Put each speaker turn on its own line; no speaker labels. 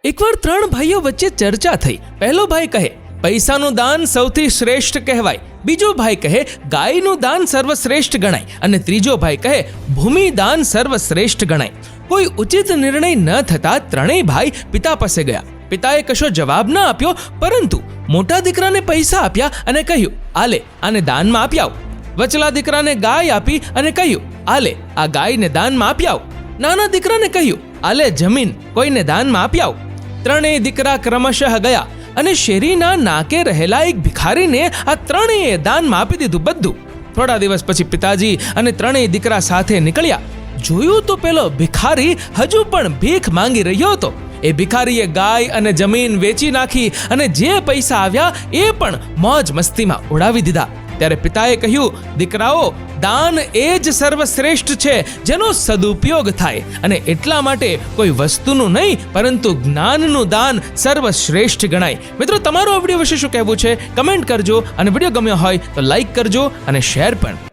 એકવાર ત્રણ ભાઈઓ વચ્ચે ચર્ચા થઈ. પહેલો ભાઈ કહે, પૈસાનું દાન સૌથી શ્રેષ્ઠ કહેવાય. બીજો ભાઈ કહે, ગાયનું દાન સર્વશ્રેષ્ઠ ગણાય. અને ત્રીજો ભાઈ કહે, ભૂમિ દાન સર્વશ્રેષ્ઠ ગણાય. કોઈ ઉચિત નિર્ણય ન થતા ત્રણેય ભાઈ પિતા પાસે ગયા. પિતાએ કશો જવાબ ન આપ્યો, પરંતુ મોટા દીકરાને પૈસા આપ્યા અને કહ્યું, આલે આને દાનમાં આપી આવ. વચલા દીકરાને ગાય આપી અને કહ્યું, આલે આ ગાયને દાનમાં આપી આવ. નાના દીકરાને કહ્યું, આલે જમીન કોઈને દાનમાં આપી આવ. ત્રણેય દીકરા ક્રમશઃ ગયા અને શેરીના નાકે રહેલા એક ભિખારીને આ ત્રણેય દાનમાં આપી દીધું બધું. થોડા દિવસ પછી પિતાજી અને ત્રણેય દીકરા સાથે નીકળ્યા. જોયું તો પેલો ભિખારી હજુ પણ ભીખ માંગી રહ્યો હતો. એ ભિખારીએ ગાય અને જમીન વેચી નાખી અને જે પૈસા આવ્યા એ પણ મોજ મસ્તીમાં ઉડાવી દીધા. ત્યારે પિતાએ કહ્યું, દીકરાઓ, દાન એ જ સર્વશ્રેષ્ઠ છે જેનો સદુપયોગ થાય, અને એટલા માટે કોઈ વસ્તુનું નહીં પરંતુ જ્ઞાનનું દાન સર્વશ્રેષ્ઠ ગણાય. મિત્રો, તમારો આ વિડીયો વિશે શું કહેવું છે કમેન્ટ કરજો, અને વિડીયો ગમ્યો હોય તો લાઈક કરજો અને શેર પણ.